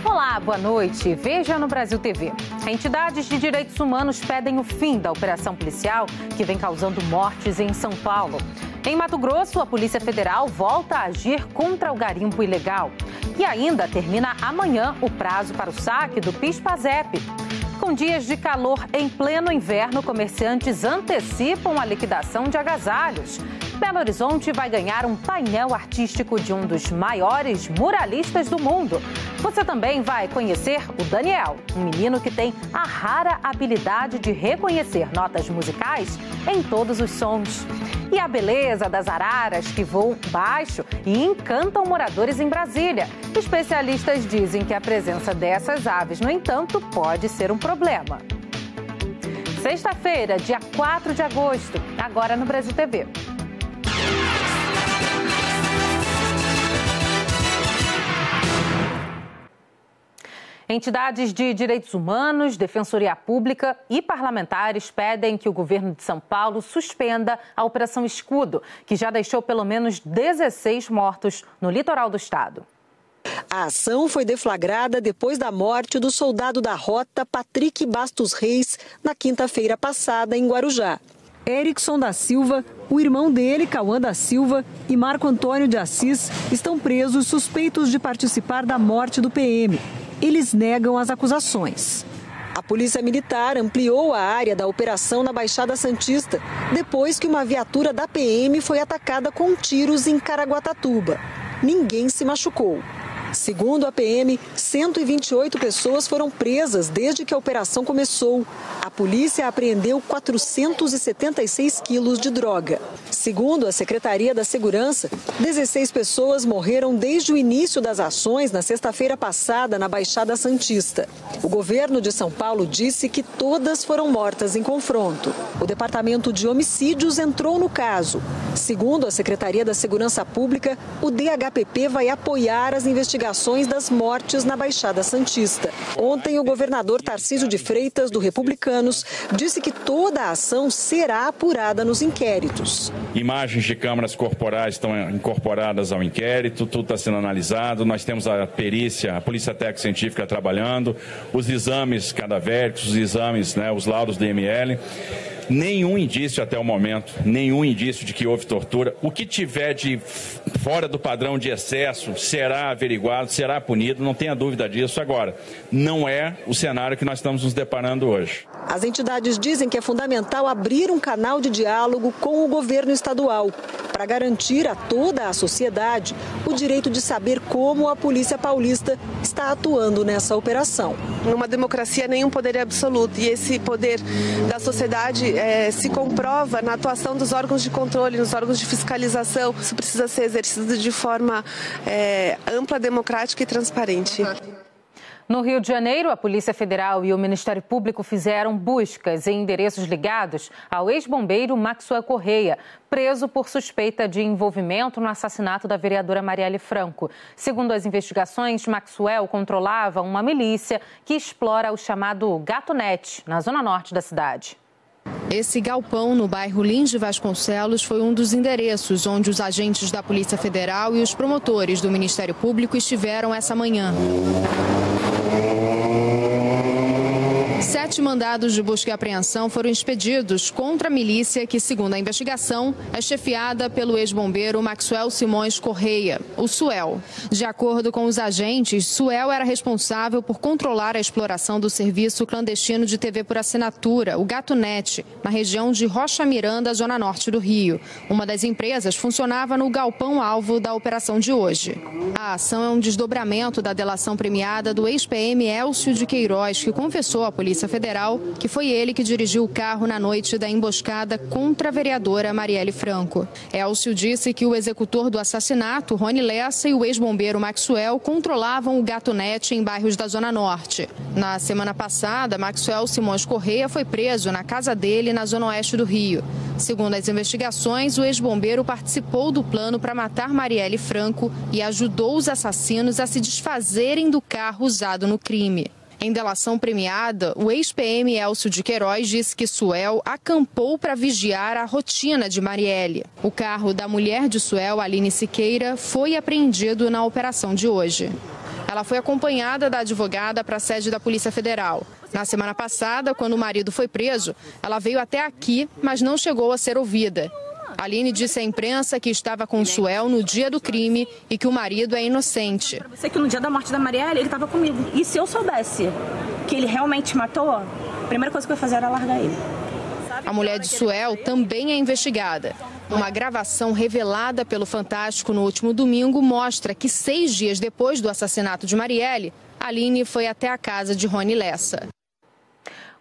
Olá, boa noite. Veja no Brasil TV. Entidades de direitos humanos pedem o fim da operação policial que vem causando mortes em São Paulo. Em Mato Grosso, a Polícia Federal volta a agir contra o garimpo ilegal. E ainda termina amanhã o prazo para o saque do PIS/PASEP. Com dias de calor em pleno inverno, comerciantes antecipam a liquidação de agasalhos. Belo Horizonte vai ganhar um painel artístico de um dos maiores muralistas do mundo. Você também vai conhecer o Daniel, um menino que tem a rara habilidade de reconhecer notas musicais em todos os sons. E a beleza das araras que voam baixo e encantam moradores em Brasília. Especialistas dizem que a presença dessas aves, no entanto, pode ser um problema. Sexta-feira, dia 4 de agosto, agora no Brasil TV. Entidades de direitos humanos, Defensoria Pública e parlamentares pedem que o governo de São Paulo suspenda a Operação Escudo, que já deixou pelo menos 16 mortos no litoral do estado. A ação foi deflagrada depois da morte do soldado da Rota, Patrick Bastos Reis, na quinta-feira passada, em Guarujá. Erickson da Silva, o irmão dele, Cauã da Silva, e Marco Antônio de Assis estão presos suspeitos de participar da morte do PM. Eles negam as acusações. A Polícia Militar ampliou a área da operação na Baixada Santista, depois que uma viatura da PM foi atacada com tiros em Caraguatatuba. Ninguém se machucou. Segundo a PM, 128 pessoas foram presas desde que a operação começou. A polícia apreendeu 476 quilos de droga. Segundo a Secretaria da Segurança, 16 pessoas morreram desde o início das ações na sexta-feira passada na Baixada Santista. O governo de São Paulo disse que todas foram mortas em confronto. O Departamento de Homicídios entrou no caso. Segundo a Secretaria da Segurança Pública, o DHPP vai apoiar as investigações das mortes na Baixada Santista. Ontem, o governador Tarcísio de Freitas, do Republicanos, disse que toda a ação será apurada nos inquéritos. Imagens de câmeras corporais estão incorporadas ao inquérito, tudo está sendo analisado. Nós temos a perícia, a Polícia Técnica Científica trabalhando, os exames cadavéricos, os exames, os laudos DML. Nenhum indício até o momento, nenhum indício de que houve tortura. O que tiver de fora do padrão de excesso será averiguado, será punido, não tenha dúvida disso. Agora, não é o cenário que nós estamos nos deparando hoje. As entidades dizem que é fundamental abrir um canal de diálogo com o governo estadual para garantir a toda a sociedade o direito de saber como a Polícia Paulista está atuando nessa operação. Numa democracia, nenhum poder é absoluto e esse poder da sociedade se comprova na atuação dos órgãos de controle, nos órgãos de fiscalização. Isso precisa ser exercido de forma ampla, democrática e transparente. No Rio de Janeiro, a Polícia Federal e o Ministério Público fizeram buscas em endereços ligados ao ex-bombeiro Maxwell Correia, preso por suspeita de envolvimento no assassinato da vereadora Marielle Franco. Segundo as investigações, Maxwell controlava uma milícia que explora o chamado Gatunete, na zona norte da cidade. Esse galpão no bairro Lins de Vasconcelos foi um dos endereços onde os agentes da Polícia Federal e os promotores do Ministério Público estiveram essa manhã. 7 mandados de busca e apreensão foram expedidos contra a milícia que, segundo a investigação, é chefiada pelo ex-bombeiro Maxwell Simões Correia, o Suel. De acordo com os agentes, Suel era responsável por controlar a exploração do serviço clandestino de TV por assinatura, o Gatunete, na região de Rocha Miranda, zona norte do Rio. Uma das empresas funcionava no galpão-alvo da operação de hoje. A ação é um desdobramento da delação premiada do ex-PM Elcio de Queiroz, que confessou à Polícia Federal que foi ele que dirigiu o carro na noite da emboscada contra a vereadora Marielle Franco. Elcio disse que o executor do assassinato, Rony Lessa, e o ex-bombeiro Maxwell controlavam o Gatunete em bairros da Zona Norte. Na semana passada, Maxwell Simões Correia foi preso na casa dele na zona oeste do Rio. Segundo as investigações, o ex-bombeiro participou do plano para matar Marielle Franco e ajudou os assassinos a se desfazerem do carro usado no crime. Em delação premiada, o ex-PM Elcio de Queiroz disse que Suel acampou para vigiar a rotina de Marielle. O carro da mulher de Suel, Aline Siqueira, foi apreendido na operação de hoje. Ela foi acompanhada da advogada para a sede da Polícia Federal. Na semana passada, quando o marido foi preso, ela veio até aqui, mas não chegou a ser ouvida. Aline disse à imprensa que estava com o Suel no dia do crime e que o marido é inocente. Eu sei que no dia da morte da Marielle ele estava comigo. E se eu soubesse que ele realmente matou, a primeira coisa que eu ia fazer era largar ele. A mulher de Suel também é investigada. Uma gravação revelada pelo Fantástico no último domingo mostra que 6 dias depois do assassinato de Marielle, Aline foi até a casa de Rony Lessa.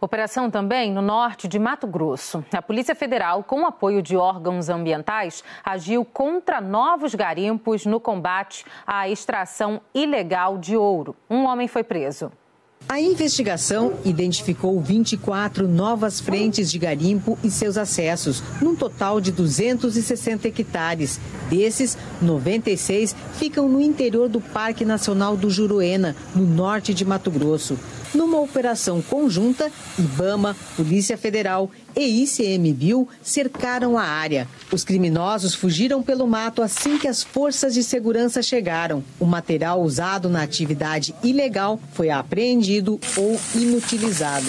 Operação também no norte de Mato Grosso. A Polícia Federal, com apoio de órgãos ambientais, agiu contra novos garimpos no combate à extração ilegal de ouro. Um homem foi preso. A investigação identificou 24 novas frentes de garimpo e seus acessos, num total de 260 hectares. Desses, 96 ficam no interior do Parque Nacional do Juruena, no norte de Mato Grosso. Numa operação conjunta, IBAMA, Polícia Federal e ICMBio cercaram a área. Os criminosos fugiram pelo mato assim que as forças de segurança chegaram. O material usado na atividade ilegal foi apreendido ou inutilizado.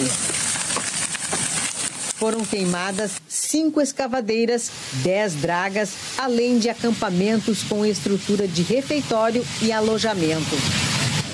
Foram queimadas 5 escavadeiras, 10 dragas, além de acampamentos com estrutura de refeitório e alojamento.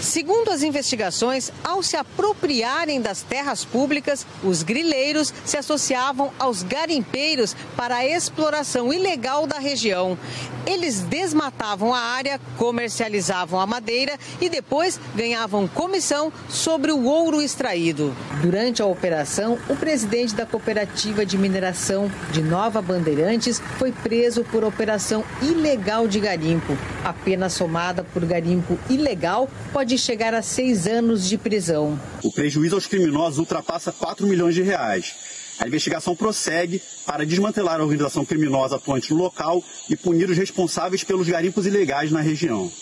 Segundo as investigações, ao se apropriarem das terras públicas, os grileiros se associavam aos garimpeiros para a exploração ilegal da região. Eles desmatavam a área, comercializavam a madeira e depois ganhavam comissão sobre o ouro extraído. Durante a operação, o presidente da Cooperativa de Mineração de Nova Bandeirantes foi preso por operação ilegal de garimpo. A pena somada por garimpo ilegal pode chegar a 6 anos de prisão. O prejuízo aos criminosos ultrapassa 4 milhões de reais. A investigação prossegue para desmantelar a organização criminosa atuante no local e punir os responsáveis pelos garimpos ilegais na região.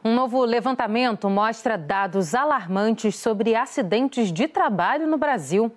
Um novo levantamento mostra dados alarmantes sobre acidentes de trabalho no Brasil.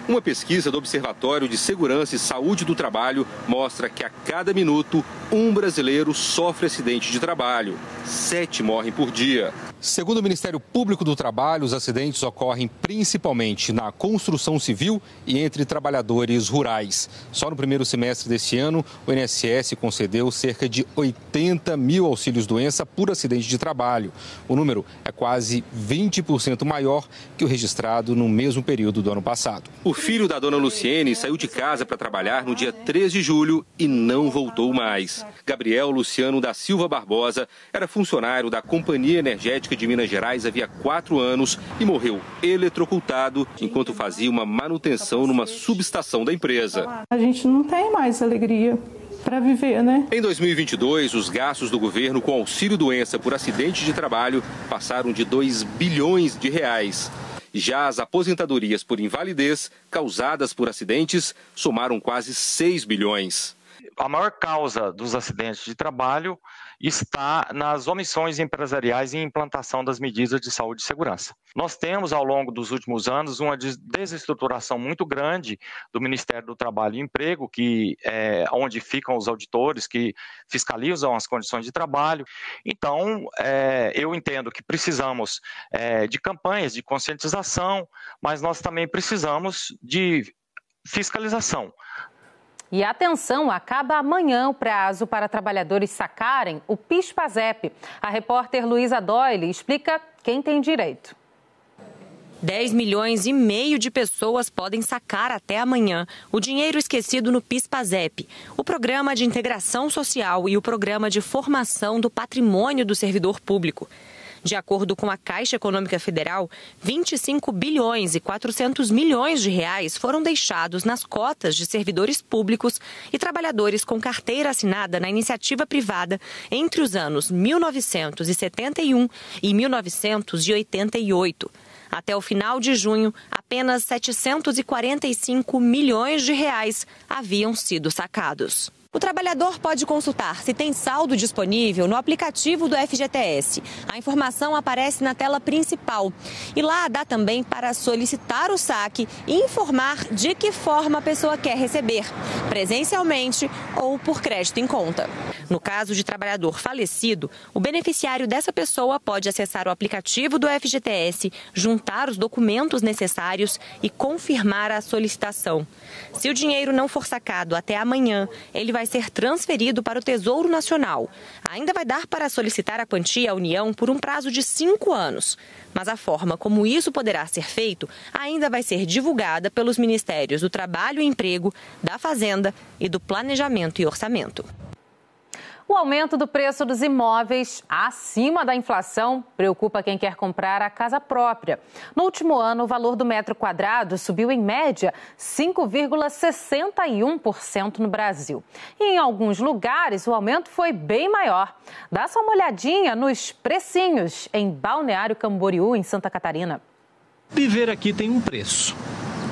Uma pesquisa do Observatório de Segurança e Saúde do Trabalho mostra que a cada minuto, um brasileiro sofre acidente de trabalho. 7 morrem por dia. Segundo o Ministério Público do Trabalho, os acidentes ocorrem principalmente na construção civil e entre trabalhadores rurais. Só no primeiro semestre deste ano, o INSS concedeu cerca de 80 mil auxílios-doença por acidente de trabalho. O número é quase 20% maior que o registrado no mesmo período do ano passado. O filho da dona Luciene saiu de casa para trabalhar no dia 3 de julho e não voltou mais. Gabriel Luciano da Silva Barbosa era funcionário da Companhia Energética de Minas Gerais havia 4 anos e morreu eletrocutado enquanto fazia uma manutenção numa subestação da empresa. A gente não tem mais alegria para viver, né? Em 2022, os gastos do governo com auxílio-doença por acidente de trabalho passaram de 2 bilhões de reais. Já as aposentadorias por invalidez causadas por acidentes somaram quase 6 bilhões. A maior causa dos acidentes de trabalho está nas omissões empresariais em implantação das medidas de saúde e segurança. Nós temos, ao longo dos últimos anos, uma desestruturação muito grande do Ministério do Trabalho e Emprego, que é onde ficam os auditores que fiscalizam as condições de trabalho. Então, eu entendo que precisamos de campanhas de conscientização, mas nós também precisamos de fiscalização. E atenção, acaba amanhã o prazo para trabalhadores sacarem o PIS/PASEP. A repórter Luísa Doyle explica quem tem direito. 10,5 milhões de pessoas podem sacar até amanhã o dinheiro esquecido no PIS/PASEP, o Programa de Integração Social e o Programa de Formação do Patrimônio do Servidor Público. De acordo com a Caixa Econômica Federal, 25 bilhões e 400 milhões de reais foram deixados nas cotas de servidores públicos e trabalhadores com carteira assinada na iniciativa privada entre os anos 1971 e 1988. Até o final de junho, apenas 745 milhões de reais haviam sido sacados. O trabalhador pode consultar se tem saldo disponível no aplicativo do FGTS. A informação aparece na tela principal. E lá dá também para solicitar o saque e informar de que forma a pessoa quer receber, presencialmente ou por crédito em conta. No caso de trabalhador falecido, o beneficiário dessa pessoa pode acessar o aplicativo do FGTS, juntar os documentos necessários e confirmar a solicitação. Se o dinheiro não for sacado até amanhã, ele vai ser transferido para o Tesouro Nacional. Ainda vai dar para solicitar a quantia à União por um prazo de 5 anos. Mas a forma como isso poderá ser feito ainda vai ser divulgada pelos Ministérios do Trabalho e Emprego, da Fazenda e do Planejamento e Orçamento. O aumento do preço dos imóveis acima da inflação preocupa quem quer comprar a casa própria. No último ano, o valor do metro quadrado subiu em média 5,61% no Brasil. E em alguns lugares, o aumento foi bem maior. Dá só uma olhadinha nos precinhos em Balneário Camboriú, em Santa Catarina. Viver aqui tem um preço.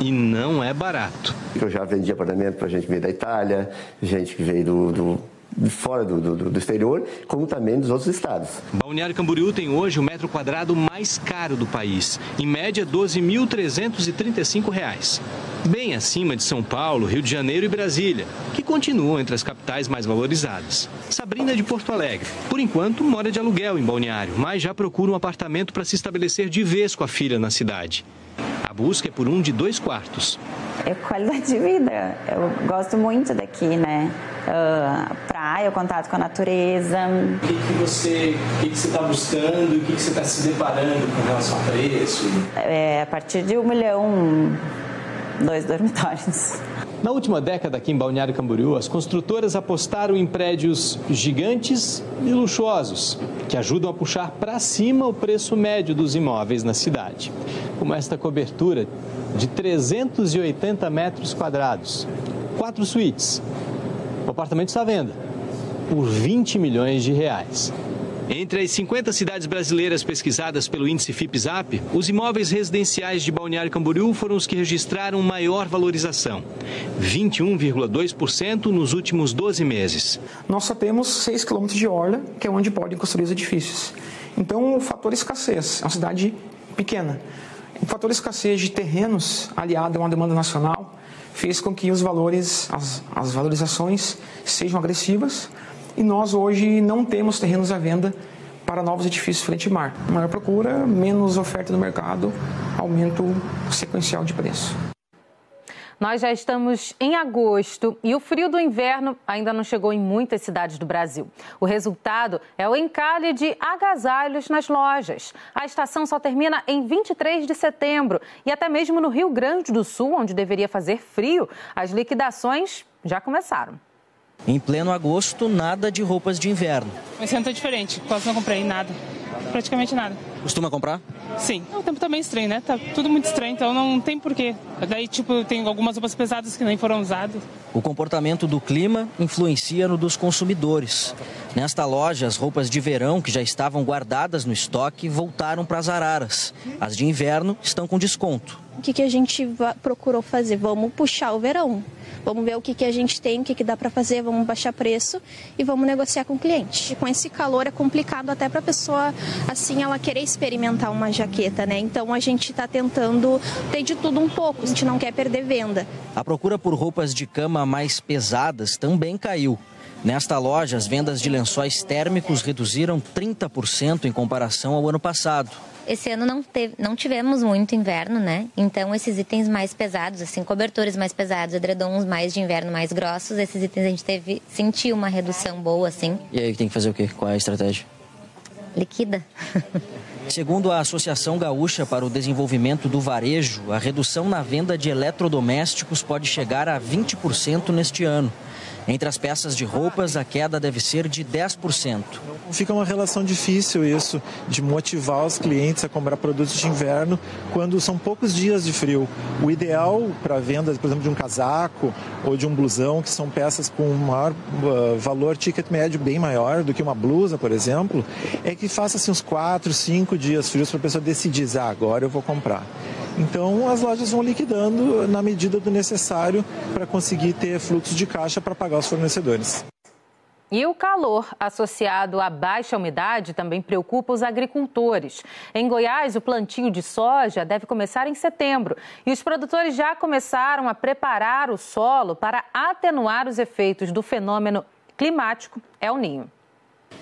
E não é barato. Eu já vendi apartamento para gente que veio da Itália, gente que veio fora do exterior, como também dos outros estados. Balneário Camboriú tem hoje o metro quadrado mais caro do país, em média R$ 12.335, bem acima de São Paulo, Rio de Janeiro e Brasília, que continuam entre as capitais mais valorizadas. Sabrina é de Porto Alegre. Por enquanto, mora de aluguel em Balneário, mas já procura um apartamento para se estabelecer de vez com a filha na cidade. A busca é por um de 2 quartos. É qualidade de vida. Eu gosto muito daqui, né? Praia, o contato com a natureza. O que você está buscando? O que você está se deparando com relação a preço? A partir de 1 milhão, 2 dormitórios. Na última década aqui em Balneário Camboriú, as construtoras apostaram em prédios gigantes e luxuosos, que ajudam a puxar para cima o preço médio dos imóveis na cidade. Como esta cobertura de 380 metros quadrados, 4 suítes. O apartamento está à venda por R$20 milhões. Entre as 50 cidades brasileiras pesquisadas pelo índice FIPE-ZAP, os imóveis residenciais de Balneário Camboriú foram os que registraram maior valorização, 21,2% nos últimos 12 meses. Nós só temos 6 quilômetros de orla, que é onde podem construir os edifícios. Então, o fator escassez, é uma cidade pequena. O fator escassez de terrenos, aliado a uma demanda nacional, fez com que os valores, as valorizações sejam agressivas. E nós hoje não temos terrenos à venda para novos edifícios frente ao mar. Maior procura, menos oferta no mercado, aumento sequencial de preço. Nós já estamos em agosto e o frio do inverno ainda não chegou em muitas cidades do Brasil. O resultado é o encalhe de agasalhos nas lojas. A estação só termina em 23 de setembro e até mesmo no Rio Grande do Sul, onde deveria fazer frio, as liquidações já começaram. Em pleno agosto, nada de roupas de inverno. Esse ano tá diferente, quase não comprei nada, praticamente nada. Costuma comprar? Sim. O tempo tá meio estranho, né? Tá tudo muito estranho, então não tem porquê. Daí, tem algumas roupas pesadas que nem foram usadas. O comportamento do clima influencia no dos consumidores. Nesta loja, as roupas de verão que já estavam guardadas no estoque voltaram para as araras. As de inverno estão com desconto. O que a gente procurou fazer? Vamos puxar o verão. Vamos ver o que a gente tem, o que dá para fazer, vamos baixar preço e vamos negociar com o cliente. Com esse calor é complicado até para a pessoa, assim, ela querer experimentar uma jaqueta, né? Então a gente está tentando ter de tudo um pouco, a gente não quer perder venda. A procura por roupas de cama mais pesadas também caiu. Nesta loja, as vendas de lençóis térmicos reduziram 30% em comparação ao ano passado. Esse ano não tivemos muito inverno, né? Então esses itens mais pesados, assim, cobertores mais pesados, edredons mais de inverno mais grossos, esses itens a gente sentiu uma redução boa, assim. E aí tem que fazer o quê? Qual é a estratégia? Liquida. Segundo a Associação Gaúcha para o Desenvolvimento do Varejo, a redução na venda de eletrodomésticos pode chegar a 20% neste ano. Entre as peças de roupas, a queda deve ser de 10%. Fica uma relação difícil isso, de motivar os clientes a comprar produtos de inverno quando são poucos dias de frio. O ideal para a venda, por exemplo, de um casaco ou de um blusão, que são peças com um maior valor ticket médio bem maior do que uma blusa, por exemplo, é que faça assim, uns 4, 5 dias frios para a pessoa decidir, agora eu vou comprar. Então as lojas vão liquidando na medida do necessário para conseguir ter fluxo de caixa para pagar os fornecedores. E o calor associado à baixa umidade também preocupa os agricultores. Em Goiás, o plantio de soja deve começar em setembro e os produtores já começaram a preparar o solo para atenuar os efeitos do fenômeno climático El Niño.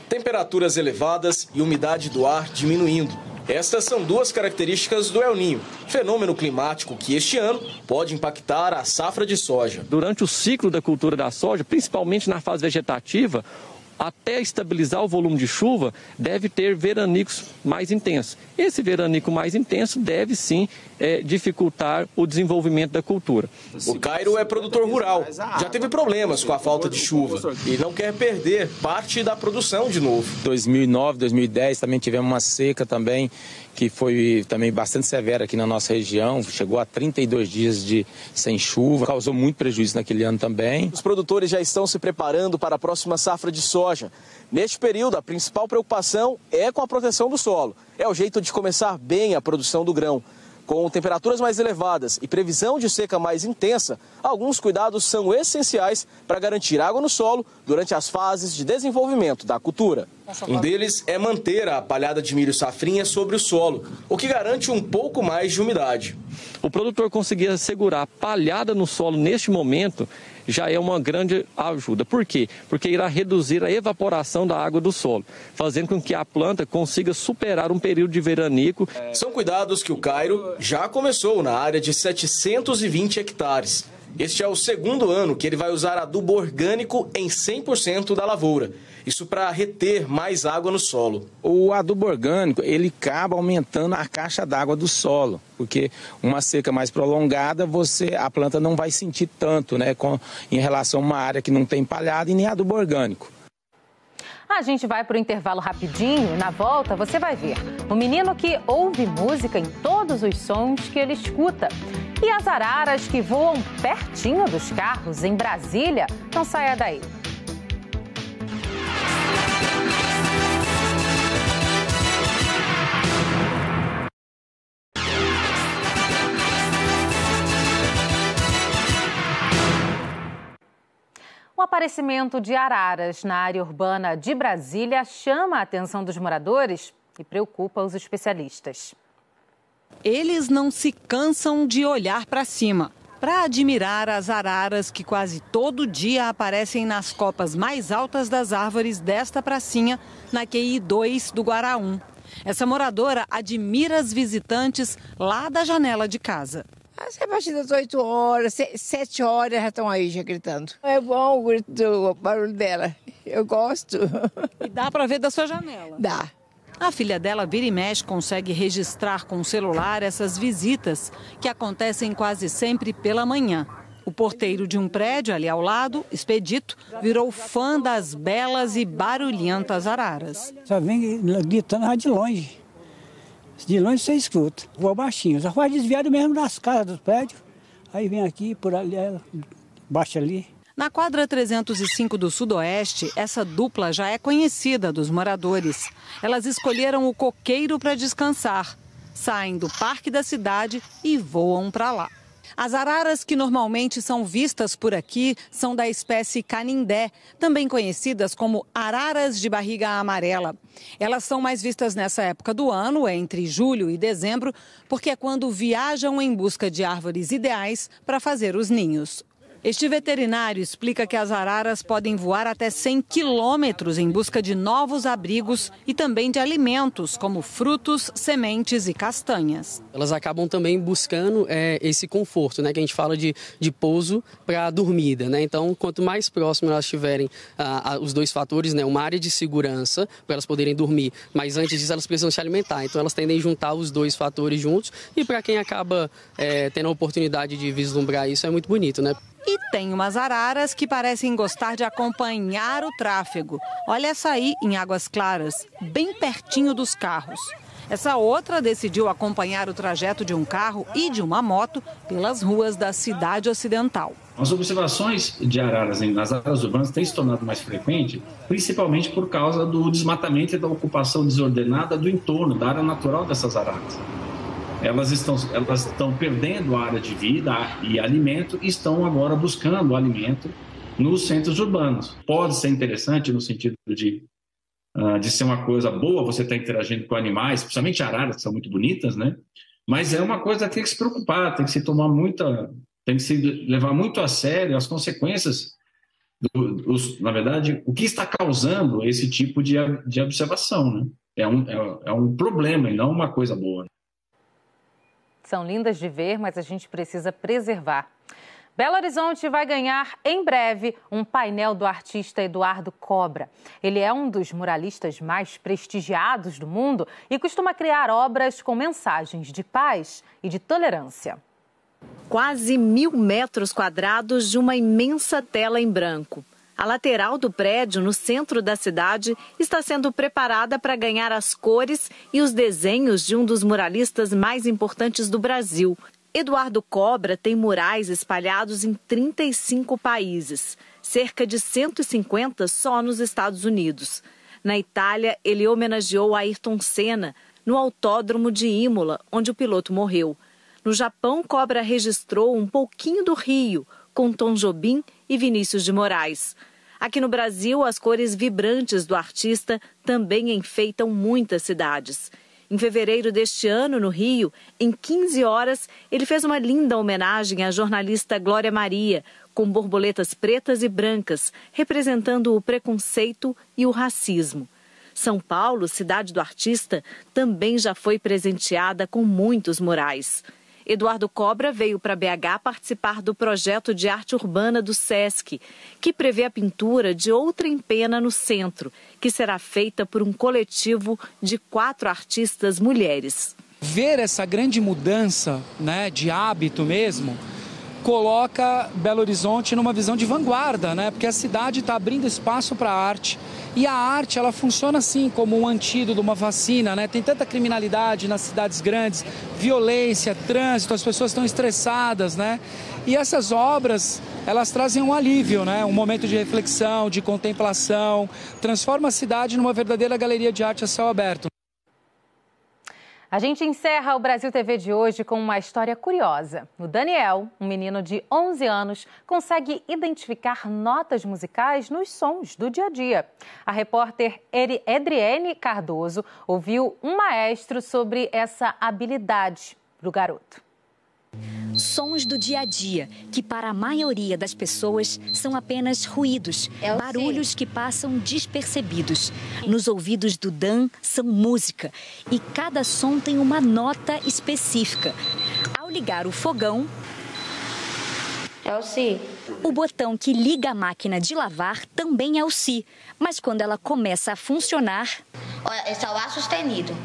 Temperaturas elevadas e umidade do ar diminuindo. Estas são duas características do El Niño, fenômeno climático que este ano pode impactar a safra de soja. Durante o ciclo da cultura da soja, principalmente na fase vegetativa, até estabilizar o volume de chuva, deve ter veranicos mais intensos. Esse veranico mais intenso deve sim dificultar o desenvolvimento da cultura. O Cairo é produtor rural, já teve problemas com a falta de chuva e não quer perder parte da produção de novo. 2009, 2010 também tivemos uma seca também, que foi também bastante severa aqui na nossa região, chegou a 32 dias sem chuva, causou muito prejuízo naquele ano também. Os produtores já estão se preparando para a próxima safra de soja. Neste período, a principal preocupação é com a proteção do solo. É o jeito de começar bem a produção do grão. Com temperaturas mais elevadas e previsão de seca mais intensa, alguns cuidados são essenciais para garantir água no solo durante as fases de desenvolvimento da cultura. Um deles é manter a palhada de milho safrinha sobre o solo, o que garante um pouco mais de umidade. O produtor conseguir assegurar a palhada no solo neste momento já é uma grande ajuda. Por quê? Porque irá reduzir a evaporação da água do solo, fazendo com que a planta consiga superar um período de veranico. São cuidados que o Cairo já começou na área de 720 hectares. Este é o segundo ano que ele vai usar adubo orgânico em 100% da lavoura. Isso para reter mais água no solo. O adubo orgânico, ele acaba aumentando a caixa d'água do solo, porque uma seca mais prolongada, a planta não vai sentir tanto, né, em relação a uma área que não tem palhada e nem adubo orgânico. A gente vai para o intervalo rapidinho e na volta você vai ver o menino que ouve música em todos os sons que ele escuta. E as araras que voam pertinho dos carros em Brasília. Não saia daí. O aparecimento de araras na área urbana de Brasília chama a atenção dos moradores e preocupa os especialistas. Eles não se cansam de olhar para cima, para admirar as araras que quase todo dia aparecem nas copas mais altas das árvores desta pracinha, na QI 2 do Guará 1. Essa moradora admira as visitantes lá da janela de casa. A partir das 8 horas, 7 horas já estão aí já gritando. É bom o barulho dela, eu gosto. E dá para ver da sua janela? Dá. A filha dela, vira e mexe, consegue registrar com o celular essas visitas, que acontecem quase sempre pela manhã. O porteiro de um prédio ali ao lado, Expedito, virou fã das belas e barulhentas araras. Só vem gritando de longe. De longe você escuta. Vou baixinho, só faz desviado mesmo das casas dos prédios. Aí vem aqui, por ali, baixa ali. Na quadra 305 do Sudoeste, essa dupla já é conhecida dos moradores. Elas escolheram o coqueiro para descansar. Saem do parque da cidade e voam para lá. As araras que normalmente são vistas por aqui são da espécie canindé, também conhecidas como araras de barriga amarela. Elas são mais vistas nessa época do ano, entre julho e dezembro, porque é quando viajam em busca de árvores ideais para fazer os ninhos. Este veterinário explica que as araras podem voar até 100 quilômetros em busca de novos abrigos e também de alimentos, como frutos, sementes e castanhas. Elas acabam também buscando esse conforto, né, que a gente fala de pouso para dormida, né? Então, quanto mais próximo elas tiverem os dois fatores, né, uma área de segurança para elas poderem dormir, mas antes disso elas precisam se alimentar. Então, elas tendem a juntar os dois fatores juntos e para quem acaba tendo a oportunidade de vislumbrar isso, é muito bonito, né? E tem umas araras que parecem gostar de acompanhar o tráfego. Olha essa aí, em Águas Claras, bem pertinho dos carros. Essa outra decidiu acompanhar o trajeto de um carro e de uma moto pelas ruas da cidade ocidental. As observações de araras nas áreas urbanas têm se tornado mais frequentes, principalmente por causa do desmatamento e da ocupação desordenada do entorno, da área natural dessas araras. elas estão perdendo área de vida e alimento e estão agora buscando alimento nos centros urbanos. Pode ser interessante no sentido de ser uma coisa boa você estar interagindo com animais, principalmente araras, que são muito bonitas, né? Mas é uma coisa que tem que se preocupar, tem que se levar muito a sério as consequências, na verdade, o que está causando esse tipo de observação, né? É um problema e não uma coisa boa. São lindas de ver, mas a gente precisa preservar. Belo Horizonte vai ganhar em breve um painel do artista Eduardo Cobra. Ele é um dos muralistas mais prestigiados do mundo e costuma criar obras com mensagens de paz e de tolerância. Quase 1.000 metros quadrados de uma imensa tela em branco. A lateral do prédio, no centro da cidade, está sendo preparada para ganhar as cores e os desenhos de um dos muralistas mais importantes do Brasil. Eduardo Cobra tem murais espalhados em 35 países, cerca de 150 só nos Estados Unidos. Na Itália, ele homenageou Ayrton Senna no autódromo de Imola, onde o piloto morreu. No Japão, Cobra registrou um pouquinho do Rio, com Tom Jobim e Vinícius de Moraes. Aqui no Brasil, as cores vibrantes do artista também enfeitam muitas cidades. Em fevereiro deste ano, no Rio, em 15 horas, ele fez uma linda homenagem à jornalista Glória Maria, com borboletas pretas e brancas, representando o preconceito e o racismo. São Paulo, cidade do artista, também já foi presenteada com muitos murais. Eduardo Cobra veio para BH participar do projeto de arte urbana do SESC, que prevê a pintura de Outra em Pena no centro, que será feita por um coletivo de 4 artistas mulheres. Ver essa grande mudança, né, de hábito mesmo, coloca Belo Horizonte numa visão de vanguarda, né? Porque a cidade está abrindo espaço para a arte. E a arte, ela funciona assim, como um antídoto, uma vacina, né? Tem tanta criminalidade nas cidades grandes, violência, trânsito, as pessoas estão estressadas, né? E essas obras, elas trazem um alívio, né? Um momento de reflexão, de contemplação, transforma a cidade numa verdadeira galeria de arte a céu aberto. A gente encerra o Brasil TV de hoje com uma história curiosa. O Daniel, um menino de 11 anos, consegue identificar notas musicais nos sons do dia a dia. A repórter Edriene Cardoso ouviu um maestro sobre essa habilidade do garoto. Sons do dia a dia, que para a maioria das pessoas são apenas ruídos, barulhos que passam despercebidos. Nos ouvidos do Dan são música e cada som tem uma nota específica. Ao ligar o fogão, é o Si. O botão que liga a máquina de lavar também é o Si, mas quando ela começa a funcionar... Olha, esse é o Lá sustenido.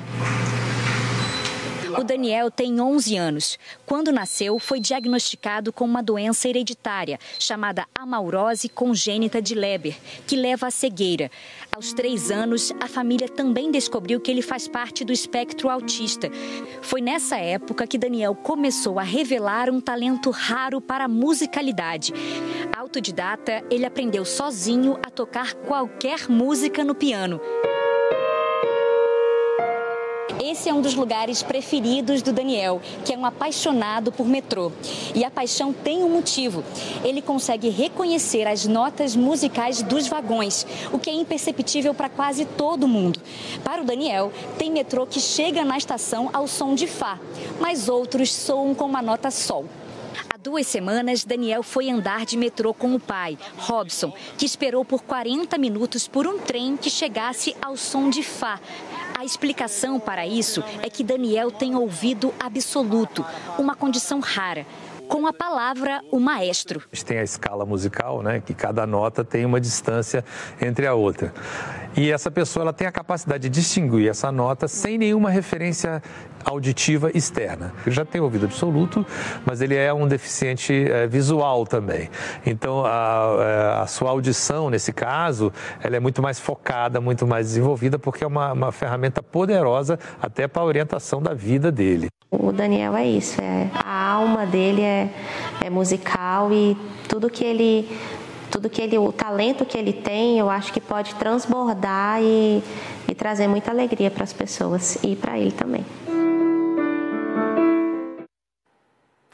O Daniel tem 11 anos. Quando nasceu, foi diagnosticado com uma doença hereditária, chamada amaurose congênita de Leber, que leva à cegueira. Aos 3 anos, a família também descobriu que ele faz parte do espectro autista. Foi nessa época que Daniel começou a revelar um talento raro para a musicalidade. Autodidata, ele aprendeu sozinho a tocar qualquer música no piano. Esse é um dos lugares preferidos do Daniel, que é um apaixonado por metrô. E a paixão tem um motivo. Ele consegue reconhecer as notas musicais dos vagões, o que é imperceptível para quase todo mundo. Para o Daniel, tem metrô que chega na estação ao som de Fá, mas outros soam com uma nota Sol. Há 2 semanas, Daniel foi andar de metrô com o pai, Robson, que esperou por 40 minutos por um trem que chegasse ao som de Fá. A explicação para isso é que Daniel tem ouvido absoluto, uma condição rara. Com a palavra, o maestro. A gente tem a escala musical, né, que cada nota tem uma distância entre a outra. E essa pessoa ela tem a capacidade de distinguir essa nota sem nenhuma referência auditiva externa. Ele já tem ouvido absoluto, mas ele é um deficiente visual também. Então, a sua audição, nesse caso, ela é muito mais focada, muito mais desenvolvida, porque é uma ferramenta poderosa até para a orientação da vida dele. O Daniel é isso, a alma dele é musical e o talento que ele tem, eu acho que pode transbordar e trazer muita alegria para as pessoas e para ele também.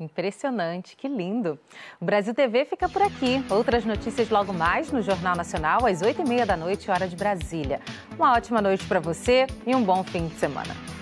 impressionante, que lindo. O Brasil TV fica por aqui. Outras notícias logo mais no Jornal Nacional, às 8h30 da noite, hora de Brasília. Uma ótima noite para você e um bom fim de semana.